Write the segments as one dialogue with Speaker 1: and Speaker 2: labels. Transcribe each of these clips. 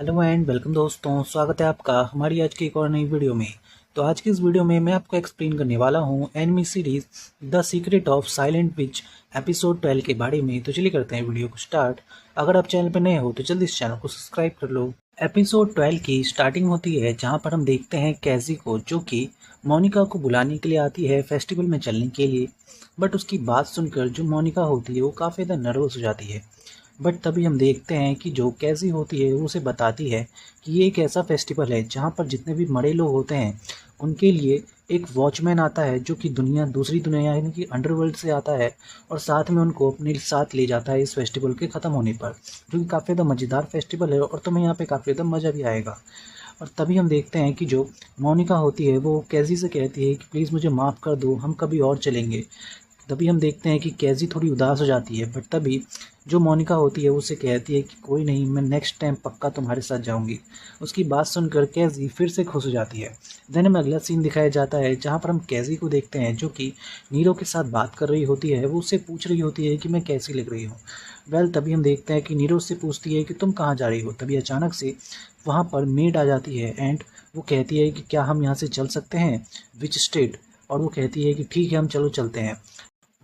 Speaker 1: Hello and welcome दोस्तों, स्वागत है आपका हमारी आज की एक और नई वीडियो में। तो आज की इस वीडियो में मैं आपको एक्सप्लेन करने वाला हूं enemy series the secret of silent which episode 12 के बारे में। तो चलिए करते हैं वीडियो को स्टार्ट। अगर आप चैनल पर नए हो तो जल्दी इस चैनल को सब्सक्राइब कर लो। एपिसोड 12 की स्टार्टिंग होती है जहाँ पर हम देखते हैं कैजी को, जो कि मोनिका को बुलाने के लिए आती है फेस्टिवल में चलने के लिए। बट उसकी बात सुनकर जो मोनिका होती है वो काफ़ी ज़्यादा नर्वस हो जाती है। बट तभी हम देखते हैं कि जो कैसी होती है वो उसे बताती है कि ये एक ऐसा फेस्टिवल है जहाँ पर जितने भी मरे लोग होते हैं उनके लिए एक वॉचमैन आता है, जो कि दूसरी दुनिया यानी कि अंडरवर्ल्ड से आता है और साथ में उनको अपने साथ ले जाता है इस फेस्टिवल के ख़त्म होने पर, जो कि काफ़ी ज़्यादा मज़ेदार फेस्टिवल है और तुम्हें यहाँ पे काफ़ी ज़्यादा मज़ा भी आएगा। और तभी हम देखते हैं कि जो मोनिका होती है वो कैजी से कहती है कि प्लीज़ मुझे माफ़ कर दो, हम कभी और चलेंगे। तभी हम देखते हैं कि कैजी थोड़ी उदास हो जाती है, बट तभी जो मोनिका होती है उससे कहती है कि कोई नहीं, मैं नेक्स्ट टाइम पक्का तुम्हारे साथ जाऊंगी। उसकी बात सुनकर कैजी फिर से खुश हो जाती है। देन हमें अगला सीन दिखाया जाता है जहाँ पर हम कैजी को देखते हैं, जो कि नीरो के साथ बात कर रही होती है। वो उससे पूछ रही होती है कि मैं कैसी लग रही हूँ। तभी हम देखते हैं कि नीरो उससे पूछती है कि तुम कहाँ जा रही हो। तभी अचानक से वहाँ पर मेड आ जाती है एंड वो कहती है कि क्या हम यहाँ से चल सकते हैं, विच स्टेट। और वो कहती है कि ठीक है, हम चलो चलते हैं।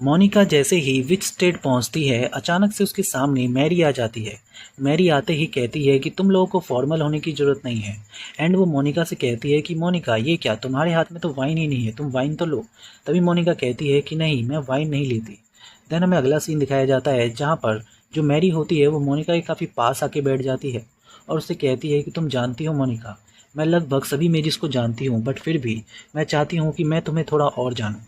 Speaker 1: मोनिका जैसे ही विच स्टेट पहुंचती है, अचानक से उसके सामने मैरी आ जाती है। मैरी आते ही कहती है कि तुम लोगों को फॉर्मल होने की ज़रूरत नहीं है। एंड वो मोनिका से कहती है कि मोनिका, ये क्या, तुम्हारे हाथ में तो वाइन ही नहीं है, तुम वाइन तो लो। तभी मोनिका कहती है कि नहीं, मैं वाइन नहीं लेती। देन हमें अगला सीन दिखाया जाता है जहाँ पर जो मैरी होती है वो मोनिका के काफ़ी पास आके बैठ जाती है और उससे कहती है कि तुम जानती हो मोनिका, मैं लगभग सभी मेजिस को जानती हूँ, बट फिर भी मैं चाहती हूँ कि मैं तुम्हें थोड़ा और जानूँ।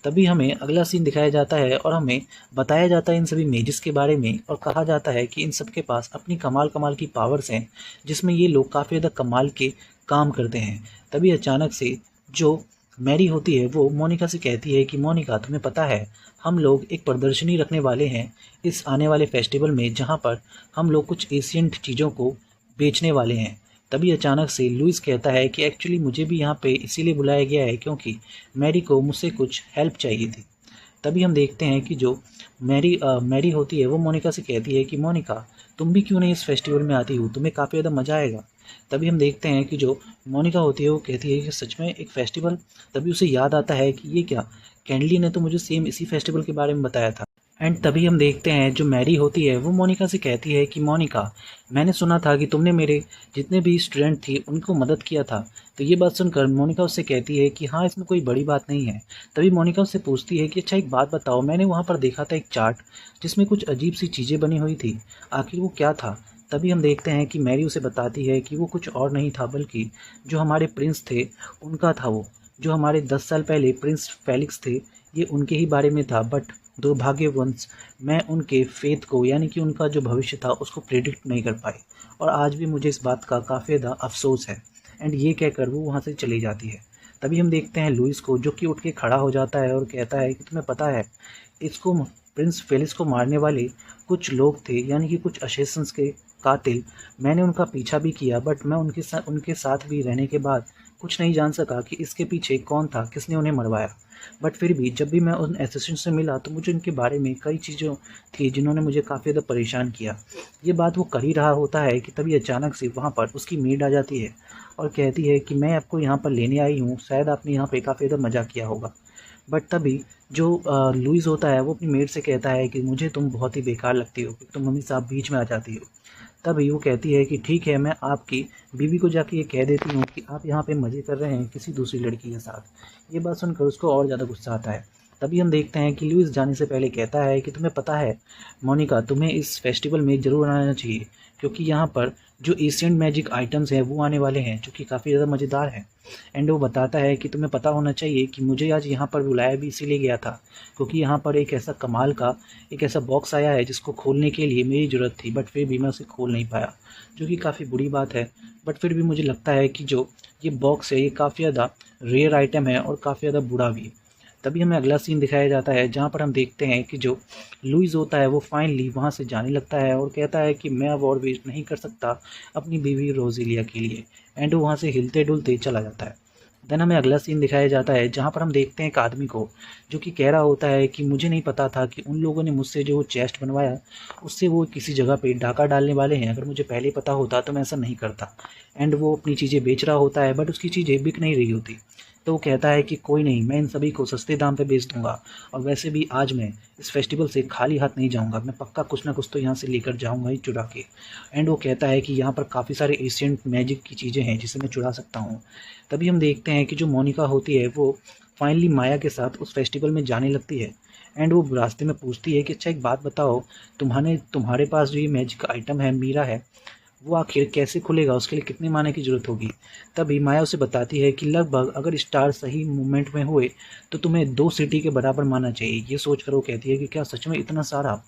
Speaker 1: तभी हमें अगला सीन दिखाया जाता है और हमें बताया जाता है इन सभी मेजिस के बारे में, और कहा जाता है कि इन सब के पास अपनी कमाल कमाल की पावर्स हैं, जिसमें ये लोग काफ़ी ज़्यादा कमाल के काम करते हैं। तभी अचानक से जो मैरी होती है वो मोनिका से कहती है कि मोनिका, तुम्हें पता है हम लोग एक प्रदर्शनी रखने वाले हैं इस आने वाले फेस्टिवल में, जहाँ पर हम लोग कुछ एशियंट चीज़ों को बेचने वाले हैं। तभी अचानक से लुइस कहता है कि एक्चुअली मुझे भी यहाँ पे इसीलिए बुलाया गया है क्योंकि मैरी को मुझसे कुछ हेल्प चाहिए थी। तभी हम देखते हैं कि जो मैरी होती है वो मोनिका से कहती है कि मोनिका, तुम भी क्यों नहीं इस फेस्टिवल में आती हो, तुम्हें काफ़ी ज़्यादा मज़ा आएगा। तभी हम देखते हैं कि जो मोनिका होती है वो कहती है कि सच में एक फ़ेस्टिवल। तभी उसे याद आता है कि ये क्या, कैंडली ने तो मुझे सेम इसी फेस्टिवल के बारे में बताया था। एंड तभी हम देखते हैं जो मैरी होती है वो मोनिका से कहती है कि मोनिका, मैंने सुना था कि तुमने मेरे जितने भी स्टूडेंट थे उनको मदद किया था। तो ये बात सुनकर मोनिका उससे कहती है कि हाँ, इसमें कोई बड़ी बात नहीं है। तभी मोनिका उससे पूछती है कि अच्छा एक बात बताओ, मैंने वहाँ पर देखा था एक चार्ट जिसमें कुछ अजीब सी चीज़ें बनी हुई थी, आखिर वो क्या था। तभी हम देखते हैं कि मैरी उसे बताती है कि वो कुछ और नहीं था बल्कि जो हमारे प्रिंस थे उनका था वो। जो हमारे 10 साल पहले प्रिंस फेलिक्स थे, ये उनके ही बारे में था। बट दुर्भाग्यवश मैं उनके फेथ को यानी कि उनका जो भविष्य था उसको प्रेडिक्ट नहीं कर पाई, और आज भी मुझे इस बात का काफ़ी ज़्यादा अफसोस है। एंड ये कहकर वो वहाँ से चली जाती है। तभी हम देखते हैं लुइस को, जो कि उठ के खड़ा हो जाता है और कहता है कि तुम्हें पता है, इसको प्रिंस फेलिक्स को मारने वाले कुछ लोग थे, यानी कि कुछ असेसिन्स के कातिल। मैंने उनका पीछा भी किया, बट मैं उनके साथ भी रहने के बाद कुछ नहीं जान सका कि इसके पीछे कौन था, किसने उन्हें मरवाया। बट फिर भी जब भी मैं उन एसेसिन से मिला तो मुझे उनके बारे में कई चीज़ों थी जिन्होंने मुझे काफ़ी ज़्यादा परेशान किया। ये बात वो कर ही रहा होता है कि तभी अचानक से वहाँ पर उसकी मेड आ जाती है और कहती है कि मैं आपको यहाँ पर लेने आई हूँ, शायद आपने यहाँ पे काफ़ी ज़्यादा मज़ा किया होगा। बट तभी जो लुइस होता है वो अपनी मेड से कहता है कि मुझे तुम बहुत ही बेकार लगती हो, तुम हमेशा बीच में आ जाती हो। तभी वो कहती है कि ठीक है, मैं आपकी बीवी को जाके ये कह देती हूँ कि आप यहाँ पे मज़े कर रहे हैं किसी दूसरी लड़की के साथ। ये बात सुनकर उसको और ज़्यादा गुस्सा आता है। तभी हम देखते हैं कि लुइस जाने से पहले कहता है कि तुम्हें पता है मोनिका, तुम्हें इस फेस्टिवल में ज़रूर आना चाहिए, क्योंकि यहाँ पर जो एशियन मैजिक आइटम्स हैं वो आने वाले हैं, जो कि काफ़ी ज़्यादा मज़ेदार हैं। एंड वो बताता है कि तुम्हें पता होना चाहिए कि मुझे आज यहाँ पर बुलाया भी इसीलिए गया था क्योंकि यहाँ पर एक ऐसा कमाल का एक ऐसा बॉक्स आया है जिसको खोलने के लिए मेरी ज़रूरत थी, बट फिर भी मैं उसे खोल नहीं पाया, जो कि काफ़ी बुरी बात है। बट फिर भी मुझे लगता है कि जो ये बॉक्स है ये काफ़ी ज़्यादा रेयर आइटम है और काफ़ी ज़्यादा बुरा भी है। तभी हमें अगला सीन दिखाया जाता है जहाँ पर हम देखते हैं कि जो लुइस होता है वो फाइनली वहाँ से जाने लगता है और कहता है कि मैं अब और वेट नहीं कर सकता अपनी बीवी रोजेलिया के लिए। एंड वो वहाँ से हिलते डुलते चला जाता है। देन हमें अगला सीन दिखाया जाता है जहाँ पर हम देखते हैं एक आदमी को जो कि कह रहा होता है कि मुझे नहीं पता था कि उन लोगों ने मुझसे जो चेस्ट बनवाया उससे वो किसी जगह पे डाका डालने वाले हैं। अगर मुझे पहले पता होता तो मैं ऐसा नहीं करता। एंड वो अपनी चीज़ें बेच रहा होता है बट उसकी चीज़ें बिक नहीं रही होती। तो वो कहता है कि कोई नहीं, मैं इन सभी को सस्ते दाम पे बेच दूंगा। और वैसे भी आज मैं इस फेस्टिवल से खाली हाथ नहीं जाऊंगा, मैं पक्का कुछ ना कुछ तो यहाँ से लेकर जाऊंगा ही चुरा के। एंड वो कहता है कि यहाँ पर काफ़ी सारे एशियंट मैजिक की चीज़ें हैं जिसे मैं चुरा सकता हूँ। तभी हम देखते हैं कि जो मोनिका होती है वो फाइनली माया के साथ उस फेस्टिवल में जाने लगती है। एंड वो रास्ते में पूछती है कि अच्छा एक बात बताओ, तुम्हारे पास जो ये मैजिक आइटम है मीरा है, वो आखिर कैसे खुलेगा, उसके लिए कितने माने की ज़रूरत होगी। तभी माया उसे बताती है कि लगभग अगर स्टार सही मूवमेंट में हुए तो तुम्हें 2 सिटी के बराबर माना चाहिए। ये सोचकर वो कहती है कि क्या सच में इतना सारा।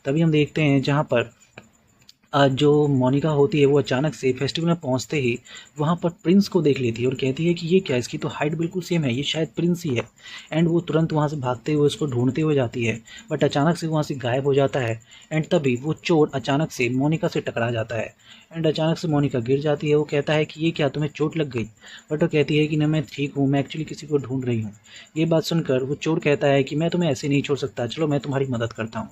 Speaker 1: तभी हम देखते हैं जहाँ पर जो मोनिका होती है वो अचानक से फेस्टिवल में पहुंचते ही वहां पर प्रिंस को देख लेती है और कहती है कि ये क्या, इसकी तो हाइट बिल्कुल सेम है, ये शायद प्रिंस ही है। एंड वो तुरंत वहां से भागते हुए उसको ढूंढते हुए जाती है बट अचानक से वहां से गायब हो जाता है। एंड तभी वो चोर अचानक से मोनिका से टकरा जाता है। एंड अचानक से मोनिका गिर जाती है। वो कहता है कि ये क्या, तुम्हें चोट लग गई? बट वो कहती है कि ना, मैं ठीक हूँ, मैं एक्चुअली किसी को ढूंढ रही हूँ। ये बात सुनकर वो चोर कहता है कि मैं तुम्हें ऐसे नहीं छोड़ सकता, चलो मैं तुम्हारी मदद करता हूँ।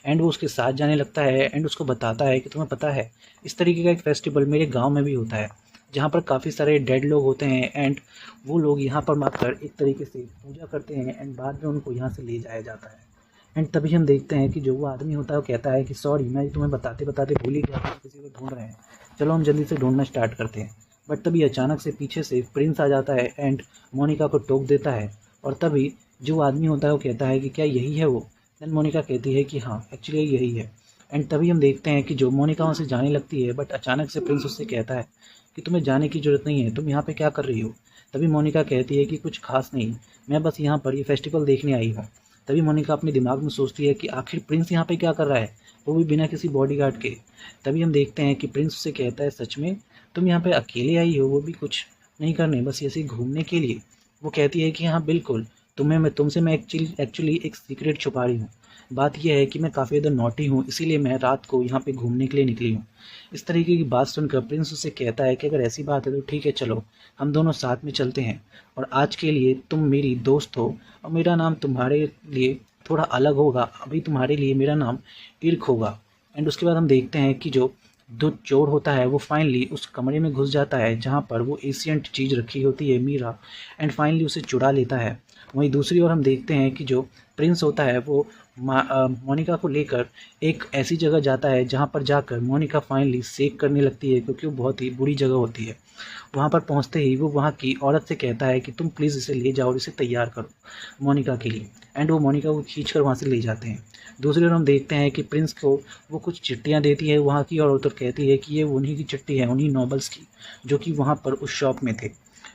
Speaker 1: एंड वो उसके साथ जाने लगता है एंड उसको बताता है कि तुम्हें पता है इस तरीके का एक फेस्टिवल मेरे गांव में भी होता है जहाँ पर काफ़ी सारे डेड लोग होते हैं। एंड वो लोग यहाँ पर आकर एक तरीके से पूजा करते हैं एंड बाद में उनको यहाँ से ले जाया जाता है। एंड तभी हम देखते हैं कि जो वो आदमी होता है वो कहता है कि सॉरी, मैं तुम्हें बताते बताते भूल ही गया, हम किसी को ढूंढ रहे हैं, चलो हम जल्दी से ढूंढना स्टार्ट करते हैं। बट तभी अचानक से पीछे से प्रिंस आ जाता है एंड मोनिका को टोक देता है। और तभी जो आदमी होता है वो कहता है कि क्या यही है वो? देन मोनिका कहती है कि हाँ, एक्चुअली यही है। एंड तभी हम देखते हैं कि जो मोनिका वहाँ से जाने लगती है बट अचानक से प्रिंस उससे कहता है कि तुम्हें जाने की ज़रूरत नहीं है, तुम यहाँ पे क्या कर रही हो? तभी मोनिका कहती है कि कुछ खास नहीं, मैं बस यहाँ पर ये फेस्टिवल देखने आई हूँ। तभी मोनिका अपने दिमाग में सोचती है कि आखिर प्रिंस यहाँ पे क्या कर रहा है, वो भी बिना किसी बॉडीगार्ड के। तभी हम देखते हैं कि प्रिंस उससे कहता है सच में तुम यहाँ पे अकेले आई हो, वो भी कुछ नहीं करने, बस ऐसे ही घूमने के लिए? वो कहती है कि हाँ बिल्कुल, मैं तुमसे मैं एक्चुअली एक सीक्रेट छुपा रही हूँ। बात यह है कि मैं काफ़ी ज़्यादा नॉटी हूँ, इसीलिए मैं रात को यहाँ पे घूमने के लिए निकली हूँ। इस तरीके की बात सुनकर प्रिंस उससे कहता है कि अगर ऐसी बात है तो ठीक है, चलो हम दोनों साथ में चलते हैं। और आज के लिए तुम मेरी दोस्त हो और मेरा नाम तुम्हारे लिए थोड़ा अलग होगा, अभी तुम्हारे लिए मेरा नाम इर्क होगा। एंड उसके बाद हम देखते हैं कि जो चोर होता है वो फाइनली उस कमरे में घुस जाता है जहाँ पर वो एशियंट चीज़ रखी होती है मीरा। एंड फाइनली उसे चुरा लेता है। वहीं दूसरी ओर हम देखते हैं कि जो प्रिंस होता है वो मोनिका को लेकर एक ऐसी जगह जाता है जहाँ पर जाकर मोनिका फाइनली सेक करने लगती है क्योंकि वो बहुत ही बुरी जगह होती है। वहाँ पर पहुँचते ही वो वहाँ की औरत से कहता है कि तुम प्लीज़ इसे ले जाओ और इसे तैयार करो मोनिका के लिए। एंड वो मोनिका को खींच कर वहाँ से ले जाते हैं। दूसरी ओर हम देखते हैं कि प्रिंस को वो कुछ चिट्ठियाँ देती है वहाँ की, और तो कहती है कि ये उन्हीं की चिट्ठी है, उन्हीं नॉबल्स की जो कि वहाँ पर उस शॉप में थे।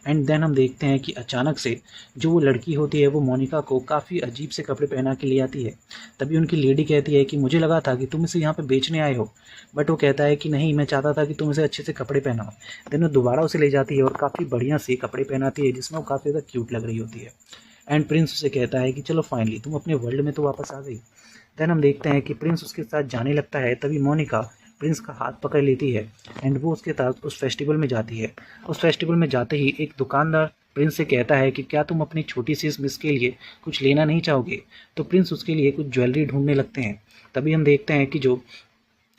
Speaker 1: एंड देन हम देखते हैं कि अचानक से जो वो लड़की होती है वो मोनिका को काफ़ी अजीब से कपड़े पहना के ले आती है। तभी उनकी लेडी कहती है कि मुझे लगा था कि तुम इसे यहाँ पे बेचने आए हो। बट वो कहता है कि नहीं, मैं चाहता था कि तुम इसे अच्छे से कपड़े पहनाओ। देन वो दोबारा उसे ले जाती है और काफ़ी बढ़िया से कपड़े पहनाती है जिसमें वो काफ़ी ज़्यादा क्यूट लग रही होती है। एंड प्रिंस उसे कहता है कि चलो फाइनली तुम अपने वर्ल्ड में तो वापस आ गई। देन हम देखते हैं कि प्रिंस उसके साथ जाने लगता है। तभी मोनिका प्रिंस का हाथ पकड़ लेती है एंड वो उसके साथ उस फेस्टिवल में जाती है। उस फेस्टिवल में जाते ही एक दुकानदार प्रिंस से कहता है कि क्या तुम अपनी छोटी सी इस मिस के लिए कुछ लेना नहीं चाहोगे? तो प्रिंस उसके लिए कुछ ज्वेलरी ढूंढने लगते हैं। तभी हम देखते हैं कि जो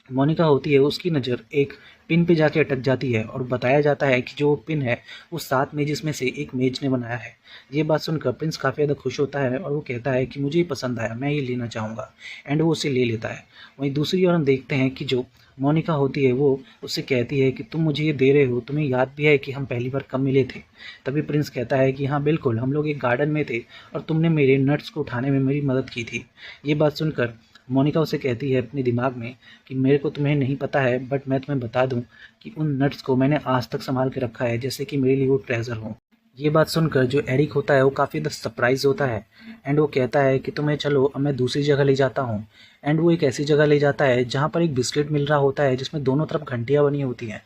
Speaker 1: मोनिका होती है उसकी नज़र एक पिन पे जाके अटक जाती है और बताया जाता है कि जो पिन है वो 7 मेजेस में से एक मेज ने बनाया है। ये बात सुनकर प्रिंस काफ़ी ज़्यादा खुश होता है और वो कहता है कि मुझे ये पसंद आया, मैं ये लेना चाहूँगा। एंड वो उसे ले लेता है। वहीं दूसरी ओर हम देखते हैं कि जो मोनिका होती है वो उससे कहती है कि तुम मुझे ये दे रहे हो, तुम्हें याद भी है कि हम पहली बार कब मिले थे? तभी प्रिंस कहता है कि हाँ बिल्कुल, हम लोग एक गार्डन में थे और तुमने मेरे नट्स को उठाने में मेरी मदद की थी। ये बात सुनकर मोनिका उसे कहती है अपने दिमाग में कि मेरे को तुम्हें नहीं पता है बट मैं तुम्हें बता दूं कि उन नट्स को मैंने आज तक संभाल के रखा है जैसे कि मेरे लिए वो ट्रेजर हो। ये बात सुनकर जो एरिक होता है वो काफ़ी ज़्यादा सरप्राइज होता है। एंड वो कहता है कि तुम्हें चलो अब मैं दूसरी जगह ले जाता हूँ। एंड वो एक ऐसी जगह ले जाता है जहाँ पर एक बिस्किट मिल रहा होता है जिसमें दोनों तरफ घंटियाँ बनी होती हैं।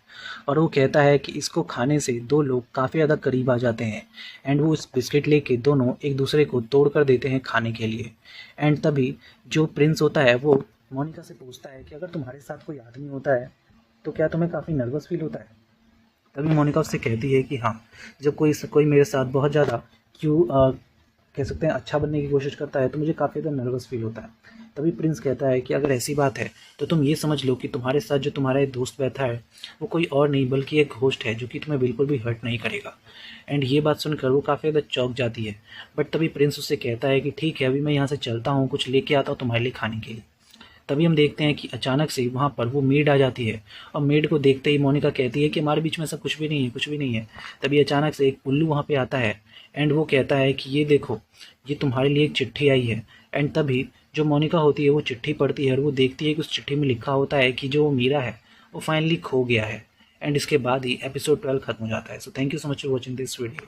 Speaker 1: और वो कहता है कि इसको खाने से दो लोग काफ़ी ज़्यादा करीब आ जाते हैं। एंड वो इस बिस्किट लेके दोनों एक दूसरे को तोड़ कर देते हैं खाने के लिए। एंड तभी जो प्रिंस होता है वो मोनिका से पूछता है कि अगर तुम्हारे साथ कोई आदमी होता है तो क्या तुम्हें काफ़ी नर्वस फील होता है? तभी मोनिका उससे कहती है कि हाँ, जब कोई मेरे साथ बहुत ज़्यादा कह सकते हैं अच्छा बनने की कोशिश करता है तो मुझे काफ़ी ज़्यादा नर्वस फील होता है। तभी प्रिंस कहता है कि अगर ऐसी बात है तो तुम ये समझ लो कि तुम्हारे साथ जो तुम्हारा एक दोस्त बैठा है वो कोई और नहीं बल्कि एक होस्ट है जो कि तुम्हें बिल्कुल भी हर्ट नहीं करेगा। एंड ये बात सुनकर वो काफ़ी ज़्यादा चौंक जाती है। बट तभी प्रिंस उससे कहता है कि ठीक है, अभी मैं यहाँ से चलता हूँ, कुछ लेके आता हूँ तुम्हारे लिए खाने के लिए। तभी हम देखते हैं कि अचानक से वहाँ पर वो मेड आ जाती है और मेड को देखते ही मोनिका कहती है कि हमारे बीच में ऐसा कुछ भी नहीं है, कुछ भी नहीं है। तभी अचानक से एक उल्लू वहाँ पे आता है एंड वो कहता है कि ये देखो, ये तुम्हारे लिए एक चिट्ठी आई है। एंड तभी जो मोनिका होती है वो चिट्ठी पढ़ती है और वो देखती है कि उस चिट्ठी में लिखा होता है कि जो वो मीरा है वो फाइनली खो गया है। एंड इसके बाद ही एपिसोड 12 खत्म हो जाता है। So thank you so much for watching this video.